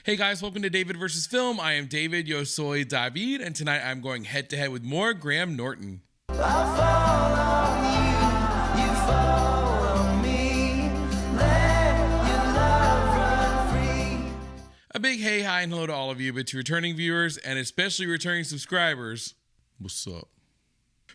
Hey guys, welcome to David vs. Film. I am David, yo soy David, and tonight I'm going head to head with more Graham Norton. A big hey, hi, and hello to all of you, but to returning viewers and especially returning subscribers, what's up?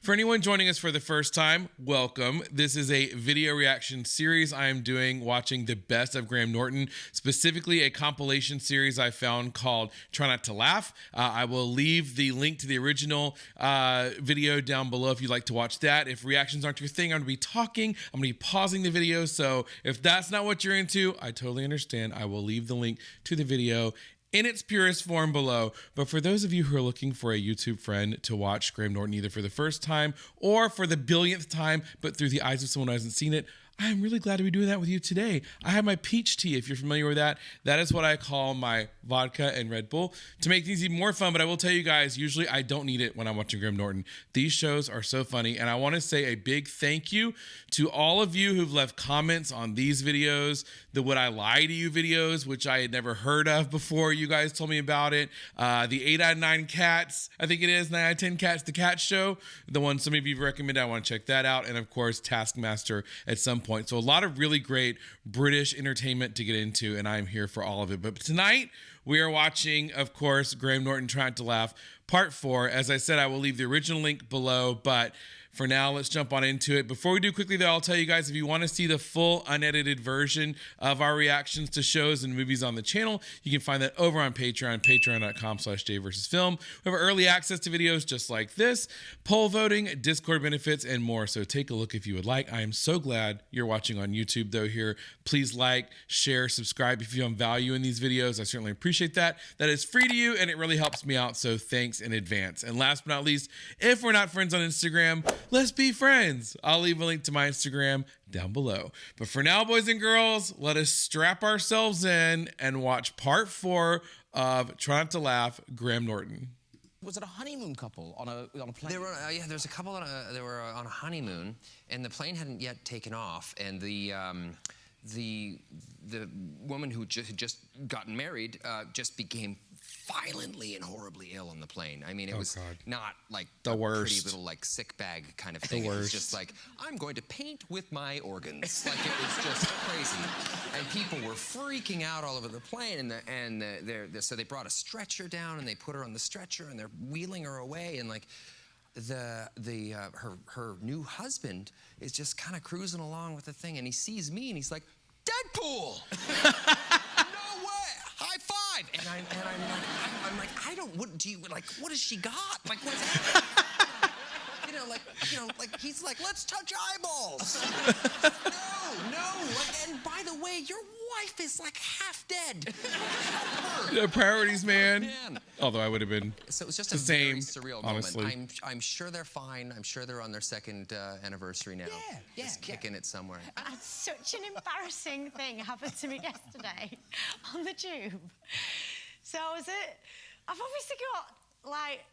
For anyone joining us for the first time, welcome. This is a video reaction series I am doing watching the best of Graham Norton, specifically a compilation series I found called Try Not to Laugh. I will leave the link to the original video down below if you'd like to watch that. If reactions aren't your thing, I'm going to be talking. I'm going to be pausing the video, so if that's not what you're into, I totally understand. I will leave the link to the video in its purest form below. But for those of you who are looking for a YouTube friend to watch Graham Norton either for the first time or for the billionth time, but through the eyes of someone who hasn't seen it, I'm really glad to be doing that with you today. I have my peach tea, if you're familiar with that. That is what I call my vodka and Red Bull to make things even more fun. But I will tell you guys, usually I don't need it when I'm watching Graham Norton. These shows are so funny. And I want to say a big thank you to all of you who've left comments on these videos, the Would I Lie to You videos, which I had never heard of before you guys told me about it. The 8 out of 9 cats, I think it is, 9 out of 10 cats, the cat show, the one some of you recommended. I want to check that out. And of course, Taskmaster at some point. So a lot of really great British entertainment to get into, and I'm here for all of it. But tonight we are watching, of course, Graham Norton Try Not to Laugh Part 4. As I said, I will leave the original link below, but for now, let's jump on into it. Before we do quickly, though, I'll tell you guys, if you want to see the full unedited version of our reactions to shows and movies on the channel, you can find that over on Patreon, patreon.com/JVersusFilm. We have early access to videos just like this, poll voting, Discord benefits, and more. So take a look if you would like. I am so glad you're watching on YouTube, though, here. Please like, share, subscribe if you found value in these videos. I certainly appreciate that. That is free to you, and it really helps me out, so thanks in advance. And last but not least, if we're not friends on Instagram, let's be friends. I'll leave a link to my Instagram down below. But for now, boys and girls, let us strap ourselves in and watch part 4 of Try Not to Laugh, Graham Norton. Was it a honeymoon couple on a plane? They were, yeah, there was a couple they were on a honeymoon, and the plane hadn't yet taken off, and the woman who had just gotten married just became violently and horribly ill on the plane. I mean, it was not like the worst, pretty little like sick bag kind of thing. It was just like, I'm going to paint with my organs. Like, it was just crazy, and people were freaking out all over the plane. So they brought a stretcher down and they put her on the stretcher and they're wheeling her away, and like her new husband is just kind of cruising along with the thing, and he sees me and he's like, Deadpool! No way! High five! And I'm like, what do you, like, what has she got? Like, what's happening? Like, he's like, let's touch eyeballs. No. Like, and by the way, your wife is like half dead. The priorities, man. Although I would have been so it was just the a same, very surreal honestly. moment. I'm sure they're fine. I'm sure they're on their second anniversary now. Just kicking it somewhere. Such an embarrassing thing happened to me yesterday on the tube. So I've obviously got like.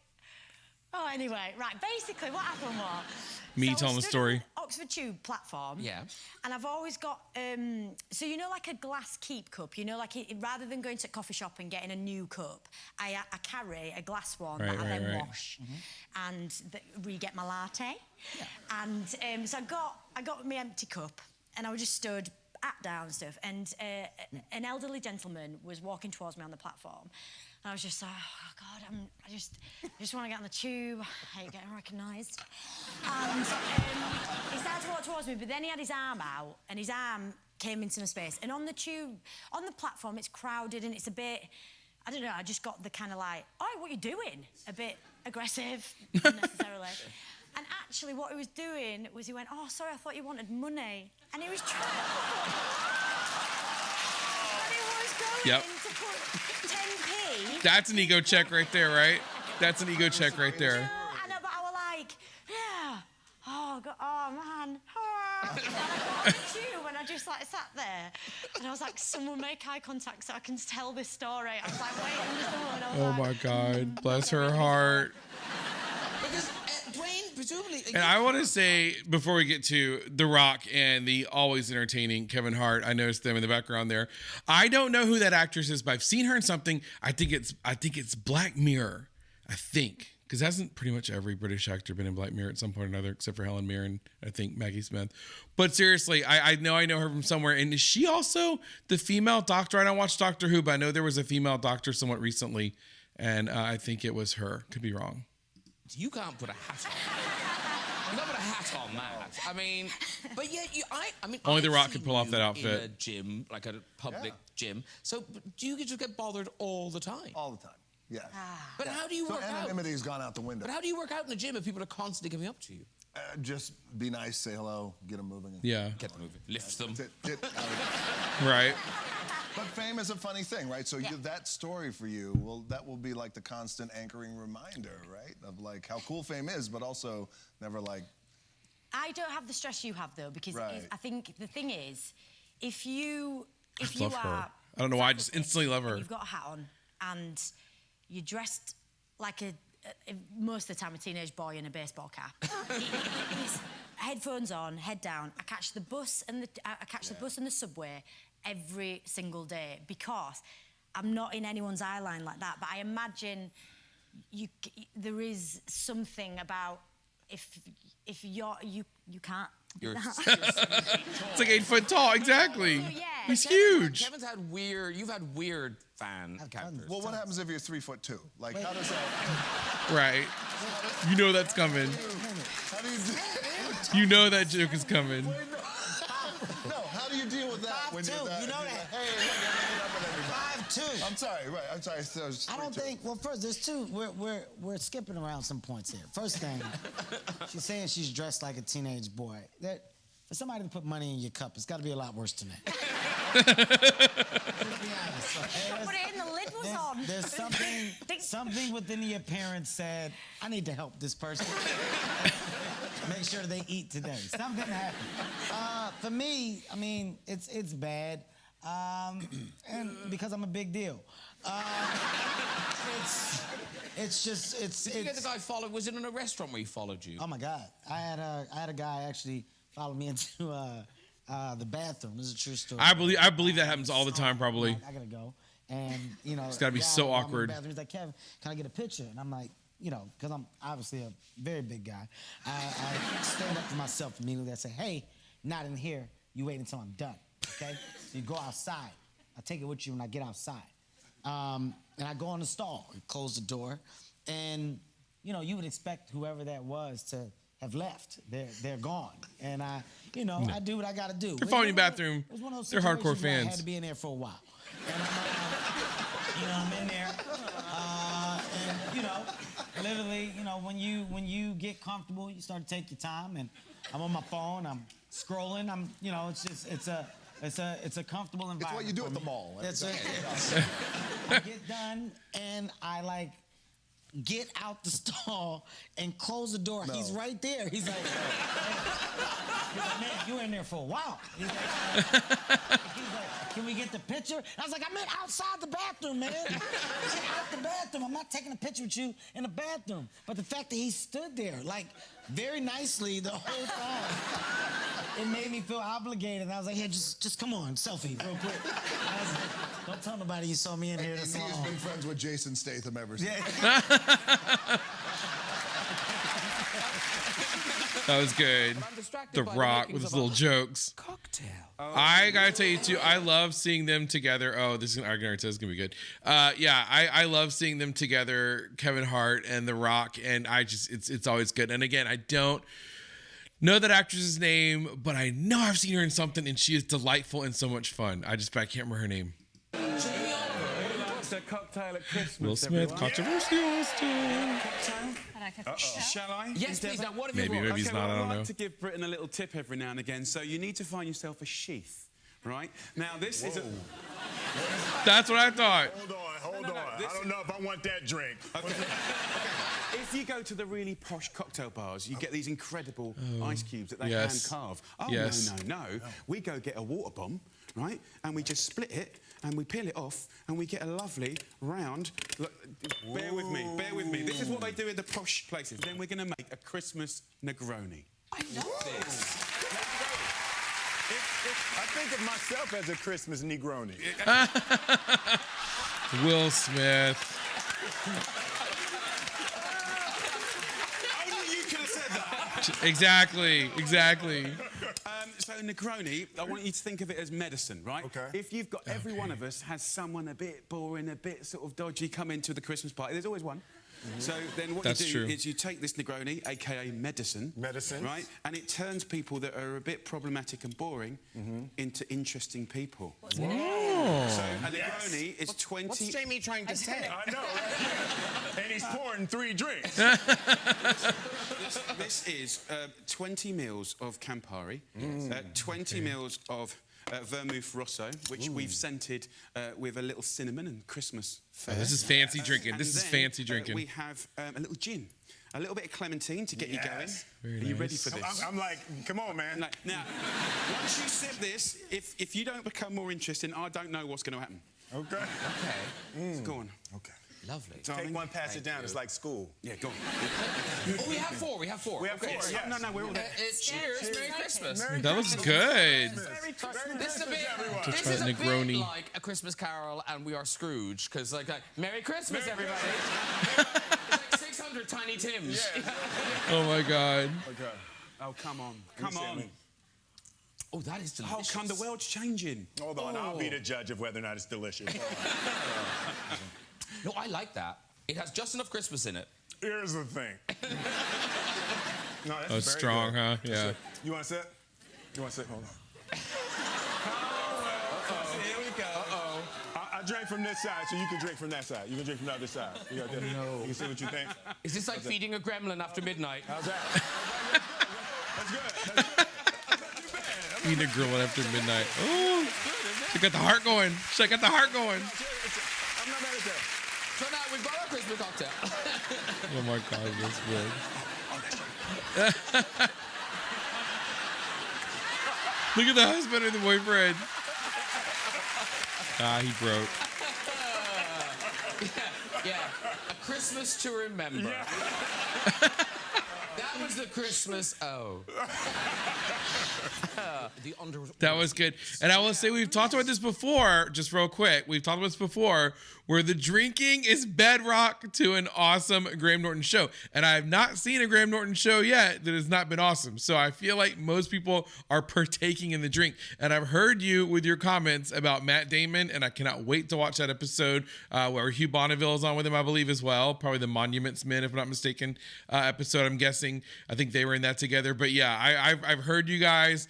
Oh, anyway, right, basically what happened was... Me telling the story. Oxford Tube platform. Yeah. And I've always got, so you know, like a glass keep cup, you know, like rather than going to a coffee shop and getting a new cup, I carry a glass one that I then wash and re-get my latte. Yeah. And so I got my empty cup and I was just stood down and stuff, and an elderly gentleman was walking towards me on the platform. And I was just like, oh God, I just want to get on the tube. I hate getting recognised. And he started to walk towards me, but then he had his arm out, and his arm came into my space. And on the tube, on the platform, it's crowded and it's a bit, I don't know, I just got the kind of like, oh, what are you doing? A bit aggressive, unnecessarily. And actually what he was doing was he went, oh, sorry, I thought you wanted money. And he was trying... And he was going to put 10p. That's an ego check right there, right? That's an ego check right there. I know, but I was like, yeah. Oh, God, oh man. Oh. And I got the tube and I just like sat there. And I was like, someone make eye contact so I can tell this story. I was like waiting for someone. Oh my God, bless her heart. Because presumably. And I want to say, before we get to The Rock and the always entertaining Kevin Hart, I noticed them in the background there. I don't know who that actress is, but I've seen her in something. I think it's Black Mirror. I think. Because hasn't pretty much every British actor been in Black Mirror at some point or another, except for Helen Mirren, I think Maggie Smith. But seriously, I know her from somewhere. And is she also the female doctor? I don't watch Doctor Who, but I know there was a female doctor somewhat recently. And I think it was her. Could be wrong. You can't put a hat on. You can't put a hat on that. I mean, but yet I mean, only The I've Rock seen could pull off that you outfit. in a gym, like a public gym. So do you just get bothered all the time? All the time. Yeah. But how do you work out? Anonymity's gone out the window. But how do you work out in the gym if people are constantly coming up to you? Just be nice, say hello, get them moving. Yeah. Get them moving. Lift them. Get out of it. Right. But fame is a funny thing, right? So that story for you, that will be like the constant anchoring reminder, right? Of like how cool fame is, but also never like... I don't have the stress you have, though, because Right. I think the thing is, if you love are... her. I don't know why, I just instantly love her. You've got a hat on, and you're dressed like most of the time, a teenage boy in a baseball cap. Headphones on, head down. I catch the bus and the subway every single day because I'm not in anyone's eye line like that. But I imagine there is something about if you can't. You're It's like 8 foot tall, exactly. So, yeah. He's huge. Kevin's had you've had weird fan characters. Well, what happens if you're 3'2"? Like, how does that... Right. You know that's coming. How do you do... You know that joke is coming. No, how do you deal with that when 5'2", you're that? you know that. Hey, look, 5'2". I'm sorry, right, I'm sorry. So I don't think. Well, first, there's two. We're skipping around some points here. First thing, she's saying she's dressed like a teenage boy. That for somebody to put money in your cup, it's got to be a lot worse than that. Let's be honest. Okay? Put it in, the lid was on. There's something within the appearance said, I need to help this person. Make sure they eat today. Something happened. For me, I mean, it's bad. And because I'm a big deal. It's just. Did you get the guy followed? Was it in a restaurant where he followed you? Oh my God! I had a guy actually follow me into the bathroom. This is a true story. I believe that happens all the time, probably. I gotta go, and you know, It's gotta be so awkward. He's like, Kevin, can I get a picture? And I'm like, you know, because I'm obviously a very big guy. I stand up for myself immediately. I say, hey, not in here. You wait until I'm done. Okay? So you go outside. I take it with you when I get outside. And I go in the stall, close the door, and you know, you would expect whoever that was to have left. They're gone. And I do what I gotta do. They're following your bathroom. It was one of those They're hardcore situations where I fans. had to be in there for a while. And I'm in there. And you know, literally, you know, when you get comfortable, you start to take your time. And I'm on my phone. I'm scrolling. It's a comfortable environment. It's what you do for at the me. mall. It's I get done and I like get out the stall and close the door. No. He's right there. He's like, man, you were in there for a while. He's like, can we get the picture? I was like, I meant outside the bathroom, man. Get out the bathroom. I'm not taking a picture with you in the bathroom. But the fact that he stood there, like, very nicely the whole time, it made me feel obligated. And I was like, hey, just come on, selfie, real quick. I was like, don't tell nobody you saw me in here this And he's long. been friends with Jason Statham ever since. That was good. The Rock with his little jokes. Cocktail. I gotta tell you too, I love seeing them together. Oh, this is an argument. This is gonna be good. Yeah, I love seeing them together, Kevin Hart and The Rock, and it's always good. And again, I don't know that actress's name, but I know I've seen her in something, and she is delightful and so much fun. But I can't remember her name. It's a cocktail at Christmas. Will Smith, everyone. controversial still. Shall I? Yes, please. Now, what have you Maybe brought? he's not. I I'd don't like know. to give Britain a little tip every now and again. So you need to find yourself a sheath, right? Now this is a. That's what I thought. Hold on. I don't know if I want that drink. Okay. If you go to the really posh cocktail bars, you get these incredible ice cubes that they Yes. hand carve. Oh, Yes. no. We go get a water bomb, right? And we just split it, and we peel it off, and we get a lovely round. Look, bear with me. This is what they do in the posh places. Then we're going to make a Christmas Negroni. I love this. I think of myself as a Christmas Negroni. Will Smith. Only you could have said that. Exactly. So Negroni, I want you to think of it as medicine, right? Okay. If you've got every one of us has someone a bit boring, a bit sort of dodgy come into the Christmas party. There's always one. So then what you do is you take this Negroni, aka medicine, right, and it turns people that are a bit problematic and boring into interesting people. Oh. So a Negroni is 20. What's Jamie trying to say? I know, right? And he's pouring 3 drinks. This is 20 mils of Campari, 20 mils of vermouth rosso, which we've scented with a little cinnamon and Christmas fare. Oh, this is fancy drinking. We have a little gin, a little bit of clementine to get you going. Are you ready for this? I'm like, come on, man. Now, once you sip this, if you don't become more interesting, I don't know what's going to happen. Okay. So go on. Okay. Lovely. Take one, pass it down. It's like school. Yeah, go on. Oh, we have 4. We have 4, Okay, yes. No, we're all there. Cheers. Merry Christmas. That looks good. This is a bit, Just this is try a Negroni. bit like A Christmas Carol and We Are Scrooge, because like Merry Christmas, everybody. It's like 600 Tiny Tims. Oh my God. Okay. Oh, come on. Come on. Oh, that is delicious. How come the world's changing? Hold on, I'll be the judge of whether or not it's delicious. No, I like that. It has just enough Christmas in it. Here's the thing. No, that's Oh, very strong, good. huh? Yeah. You want to sit? You want to sit? Hold on. Here we go. I drank from this side, so you can drink from that side. You can drink from the other side. You got this. You can see what you think. Is this like feeding a gremlin after midnight? How's that? That's good. That's not too bad. Eating a grill after midnight. Oh, she got the heart going. I'm not mad at that. So now we've got our Christmas cocktail. Oh my God, that's good. Look at the husband and the boyfriend. He broke. Yeah, a Christmas to remember. That was the Christmas. That was good. And I will say we've talked about this before, just real quick. We've talked about this before, where the drinking is bedrock to an awesome Graham Norton show. And I have not seen a Graham Norton show yet that has not been awesome. So I feel like most people are partaking in the drink. And I've heard you with your comments about Matt Damon, and I cannot wait to watch that episode where Hugh Bonneville is on with him, I believe, as well. Probably the Monuments Men, if I'm not mistaken, episode, I'm guessing. I think they were in that together. But yeah, I've heard you guys.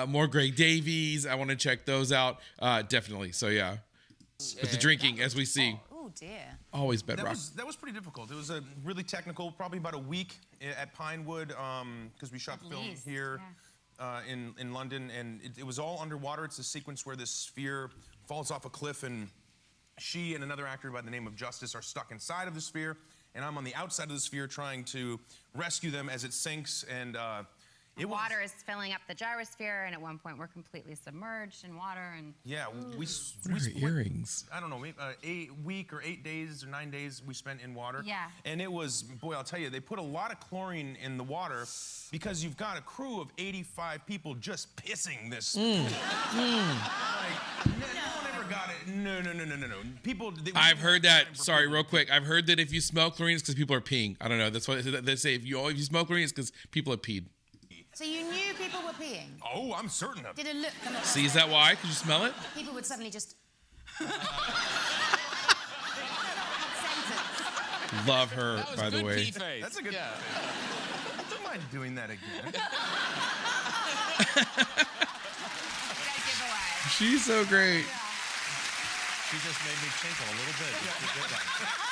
More Greg Davies. I want to check those out. Definitely. So yeah. With the drinking, as we see. Oh dear. Always bedrock. That was pretty difficult. It was a really technical, probably about a week at Pinewood, because we shot the film here in London, and it was all underwater. It's a sequence where this sphere falls off a cliff, and she and another actor by the name of Justice are stuck inside of the sphere, and I'm on the outside of the sphere trying to rescue them as it sinks, and water is filling up the gyrosphere, and at one point we're completely submerged in water. And yeah, we What are her earrings? I don't know, maybe a week or 8 days or 9 days we spent in water. Yeah. And it was, boy, I'll tell you, they put a lot of chlorine in the water because you've got a crew of 85 people just pissing this. Like, no one ever got it. No. People. I've heard that. Sorry, real quick. I've heard that if you smell chlorine, it's because people are peeing. I don't know. That's what they say. If you smell chlorine, it's because people have peed. so you knew people were peeing? Oh, I'm certain of it. Did a look come up? See, is that why? Could you smell it? People would suddenly just. Love her, by the way. Pee face. That's a good. Yeah. I don't mind doing that again. She's so great. She just made me tinkle a little bit.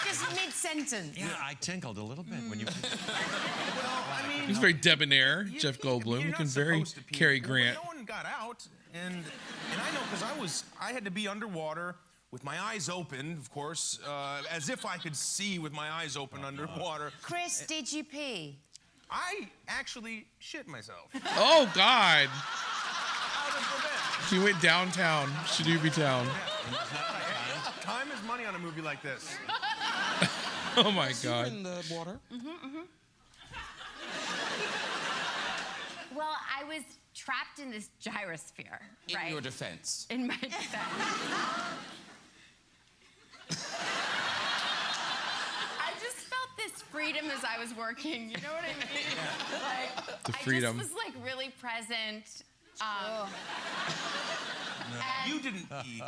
Just mid-sentence. Yeah, I tinkled a little bit when you. Well, I mean, He's very debonair. Jeff you're Goldblum not looking very supposed to pee. Cary Well, Grant. No one got out, and I know because I had to be underwater with my eyes open, of course, as if I could see with my eyes open underwater. Chris, did you pee? I actually shit myself. Oh God. She went downtown, Shadoobie Town. Time is money on a movie like this. Oh my God. In the water. Well, I was trapped in this gyrosphere, right? In your defense. In my defense. I just felt this freedom as I was working. You know what I mean? Like, The freedom. I just was like really present. You didn't pee.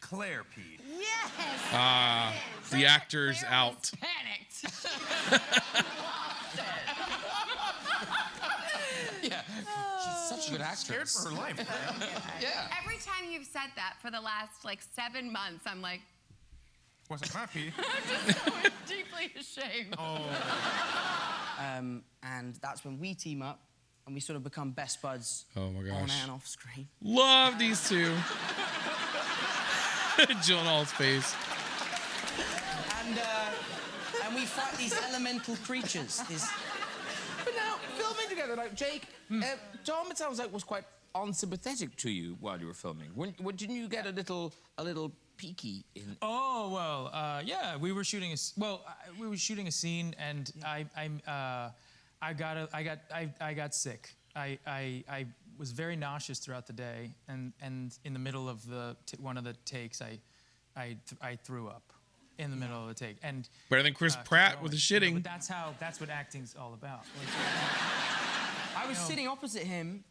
Claire peed. Yes. The actor's Claire out. was panicked. Yeah. She's such a good actress. Scared for her life. Yeah. Every time you've said that for the last like 7 months, I'm like, Wasn't my pee. I'm just so deeply ashamed. And that's when we team up and we sort of become best buds Oh my on gosh. and off screen. Love these two. Gyllenhaal's face. And we fight these elemental creatures. But now, filming together, like Jake, Tom, it sounds like was quite unsympathetic to you while you were filming. Didn't you get a little peaky in? Oh well, yeah. We were shooting a scene, and I got sick. I was very nauseous throughout the day, and in the middle of one of the takes, I threw up in the middle of the take. And Better than Chris Pratt with the shitting. But that's what acting's all about. I was sitting opposite him,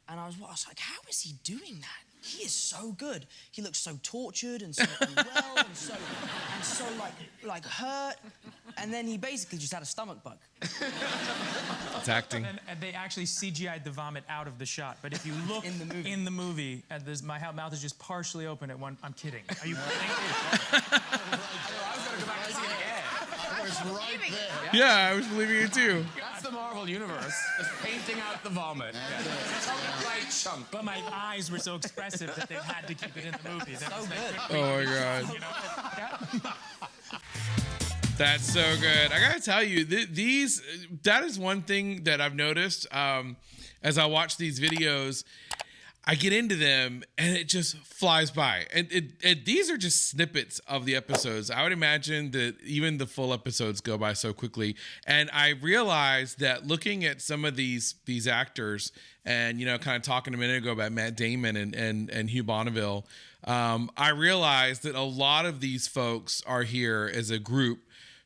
and I was like, how is he doing that? He is so good. He looks so tortured and so unwell and so like hurt. And then he basically just had a stomach bug. It's acting. And they actually CGI'd the vomit out of the shot. But if you look in the movie, my mouth is just partially open at one. I'm kidding. Are you kidding? I was going to go back and see it again. I was right there. Yeah, I was believing it too. That's the Marvel Universe. Just painting out the vomit. Right chunk. But my eyes were so expressive that they had to keep it in the movie. So good. Oh my God. That's so good. I gotta tell you, that is one thing that I've noticed as I watch these videos. I get into them and it just flies by. And these are just snippets of the episodes. I would imagine that even the full episodes go by so quickly. And I realized that looking at some of these actors and, kind of talking a minute ago about Matt Damon and Hugh Bonneville, I realized that a lot of these folks are here as a group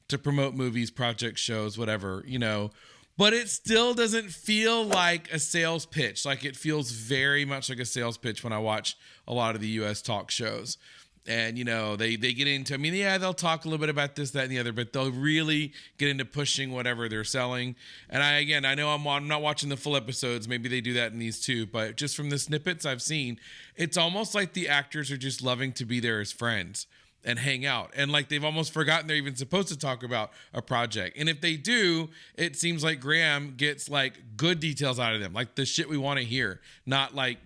to promote movies, projects, shows, whatever, but it still doesn't feel like a sales pitch. Like it feels very much like a sales pitch when I watch a lot of the U.S. talk shows. And, they get into, they'll talk a little bit about this, that, and the other, but they'll really get into pushing whatever they're selling. And I know I'm not watching the full episodes. Maybe they do that in these too, but just from the snippets I've seen, it's almost like the actors are just loving to be there as friends and hang out. And like they've almost forgotten they're even supposed to talk about a project. And if they do, it seems like Graham gets like good details out of them, like the shit we want to hear. Not like,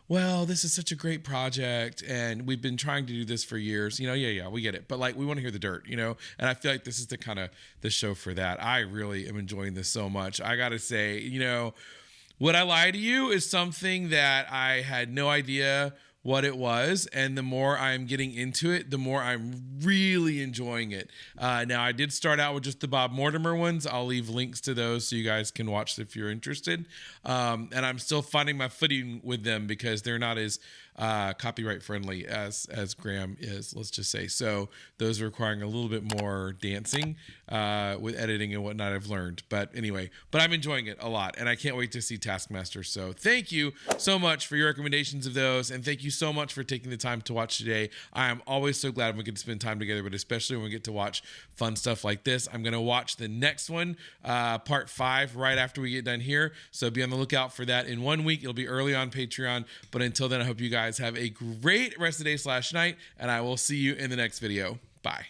well, this is such a great project and we've been trying to do this for years. Yeah, we get it. But like we want to hear the dirt, and I feel like this is the kind of the show for that. I really am enjoying this so much. I got to say, Would I Lie to You is something that I had no idea what it was, and the more I'm getting into it, the more I'm really enjoying it. Now, I did start out with just the Bob Mortimer ones. I'll leave links to those so you guys can watch if you're interested. And I'm still finding my footing with them because they're not as copyright friendly as Graham is, let's just say. So those are requiring a little bit more dancing with editing and whatnot, I've learned. But anyway, I'm enjoying it a lot, and I can't wait to see Taskmaster. So thank you so much for your recommendations of those, and thank you so much for taking the time to watch today. I am always so glad when we get to spend time together, but especially when we get to watch fun stuff like this. I'm going to watch the next one, part 5, right after we get done here. So be on the lookout for that in 1 week. It'll be early on Patreon. But until then, I hope you guys have a great rest of the day/night, and I will see you in the next video. Bye.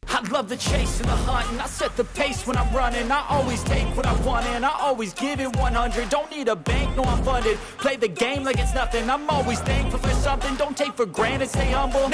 I love the chase and the hunt, and I set the pace when I'm running. I always take what I want and I always give it 100. Don't need a bank, no, I'm funded. Play the game like it's nothing. I'm always thankful for something. Don't take for granted, stay humble.